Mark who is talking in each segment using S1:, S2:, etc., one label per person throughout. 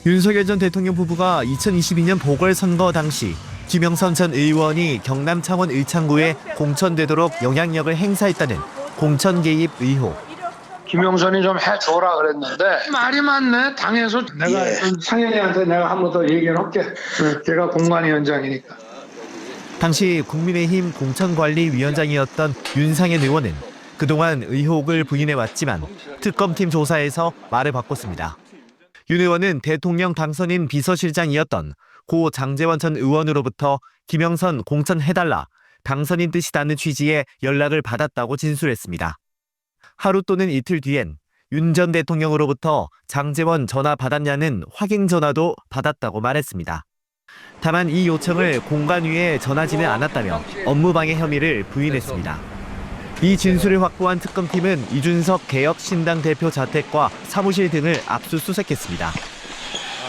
S1: 윤석열 전 대통령 부부가 2022년 보궐선거 당시 김영선 전 의원이 경남 창원 의창구에 공천되도록 영향력을 행사했다는 공천 개입 의혹.
S2: 김영선이 좀 해줘라 그랬는데 말이 많네. 당에서 내가 상현이한테 내가 한 번 더 얘기를 할게. 걔가 공관위원장이니까.
S1: 당시 국민의힘 공천관리위원장이었던 윤상현 의원은 그동안 의혹을 부인해왔지만 특검팀 조사에서 말을 바꿨습니다. 윤 의원은 대통령 당선인 비서실장이었던 고 장제원 전 의원으로부터 김영선 공천해달라, 당선인 뜻이라는 취지의 연락을 받았다고 진술했습니다. 하루 또는 이틀 뒤엔 윤 전 대통령으로부터 장제원 전화 받았냐는 확인 전화도 받았다고 말했습니다. 다만 이 요청을 공관위에 전하지는 않았다며 업무방해 혐의를 부인했습니다. 이 진술을 확보한 특검팀은 이준석 개혁신당 대표 자택과 사무실 등을 압수수색했습니다.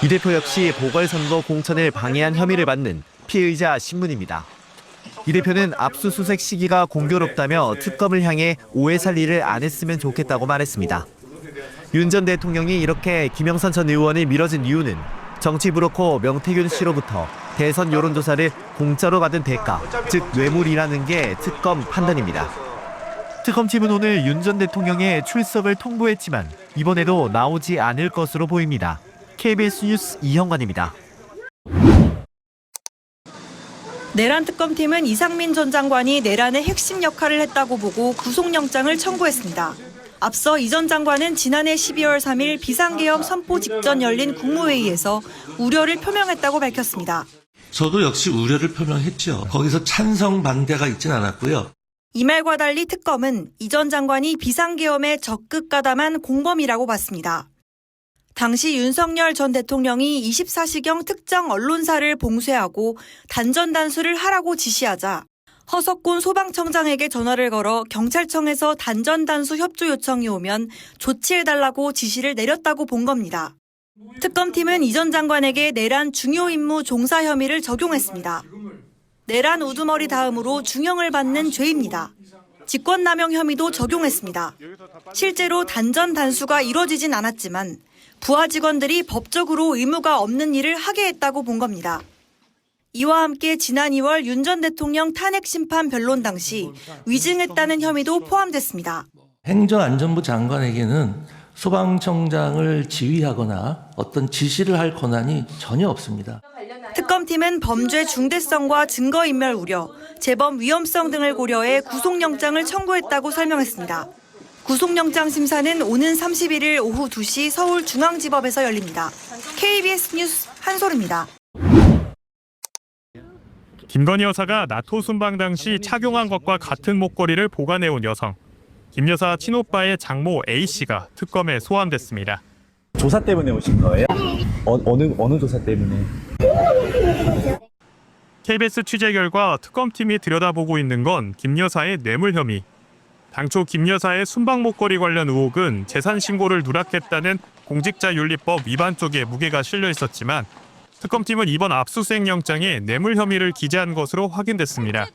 S1: 이 대표 역시 보궐선거 공천을 방해한 혐의를 받는 피의자 신문입니다. 이 대표는 압수수색 시기가 공교롭다며 특검을 향해 오해 살리를 안 했으면 좋겠다고 말했습니다. 윤 전 대통령이 이렇게 김영선 전 의원을 밀어준 이유는 정치 브로커 명태균 씨로부터 대선 여론조사를 공짜로 받은 대가, 즉 뇌물이라는 게 특검 판단입니다. 특검팀은 오늘 윤 전 대통령의 출석을 통보했지만 이번에도 나오지 않을 것으로 보입니다. KBS 뉴스 이형관입니다.
S3: 내란 특검팀은 이상민 전 장관이 내란의 핵심 역할을 했다고 보고 구속영장을 청구했습니다. 앞서 이 전 장관은 지난해 12월 3일 비상계엄 선포 직전 열린 국무회의에서 우려를 표명했다고 밝혔습니다.
S4: 저도 역시 우려를 표명했죠. 거기서 찬성 반대가 있진 않았고요.
S3: 이 말과 달리 특검은 이 전 장관이 비상계엄에 적극 가담한 공범이라고 봤습니다. 당시 윤석열 전 대통령이 24시경 특정 언론사를 봉쇄하고 단전 단수를 하라고 지시하자 허석곤 소방청장에게 전화를 걸어 경찰청에서 단전 단수 협조 요청이 오면 조치해달라고 지시를 내렸다고 본 겁니다. 특검팀은 이 전 장관에게 내란 중요 임무 종사 혐의를 적용했습니다. 내란 우두머리 다음으로 중형을 받는 죄입니다. 직권남용 혐의도 적용했습니다. 실제로 단전 단수가 이뤄지진 않았지만 부하 직원들이 법적으로 의무가 없는 일을 하게 했다고 본 겁니다. 이와 함께 지난 2월 윤 전 대통령 탄핵 심판 변론 당시 위증했다는 혐의도 포함됐습니다.
S4: 행정안전부 장관에게는 소방청장을 지휘하거나 어떤 지시를 할 권한이 전혀 없습니다.
S3: 특검팀은 범죄 중대성과 증거인멸 우려, 재범 위험성 등을 고려해 구속영장을 청구했다고 설명했습니다. 구속영장 심사는 오는 31일 오후 2시 서울중앙지법에서 열립니다. KBS 뉴스 한솔입니다.
S5: 김건희 여사가 나토 순방 당시 착용한 것과 같은 목걸이를 보관해온 여성. 김 여사 친오빠의 장모 A씨가 특검에 소환됐습니다.
S6: 조사 때문에 오신 거예요? 어느 조사 때문에?
S5: KBS 취재 결과 특검팀이 들여다보고 있는 건 김 여사의 뇌물 혐의. 당초 김 여사의 순방 목걸이 관련 의혹은 재산 신고를 누락했다는 공직자윤리법 위반 쪽에 무게가 실려 있었지만 특검팀은 이번 압수수색 영장에 뇌물 혐의를 기재한 것으로 확인됐습니다.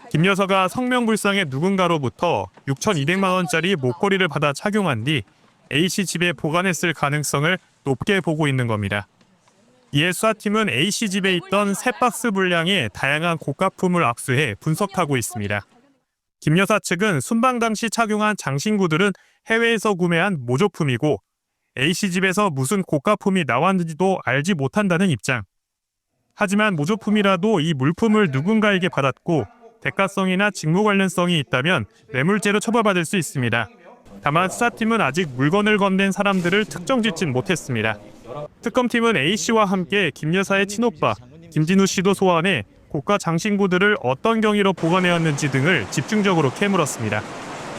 S5: 김 여사가 성명불상의 누군가로부터 6,200만 원짜리 목걸이를 받아 착용한 뒤 A씨 집에 보관했을 가능성을 높게 보고 있는 겁니다. 이에 수사팀은 A씨 집에 있던 3박스 분량의 다양한 고가품을 압수해 분석하고 있습니다. 김 여사 측은 순방 당시 착용한 장신구들은 해외에서 구매한 모조품이고 A씨 집에서 무슨 고가품이 나왔는지도 알지 못한다는 입장. 하지만 모조품이라도 이 물품을 누군가에게 받았고 대가성이나 직무 관련성이 있다면 뇌물죄로 처벌받을 수 있습니다. 다만 수사팀은 아직 물건을 건넨 사람들을 특정짓진 못했습니다. 특검팀은 A씨와 함께 김 여사의 친오빠 김진우 씨도 소환해 고가 장신구들을 어떤 경위로 보관해왔는지 등을 집중적으로 캐물었습니다.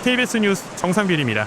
S5: KBS 뉴스 정상빈입니다.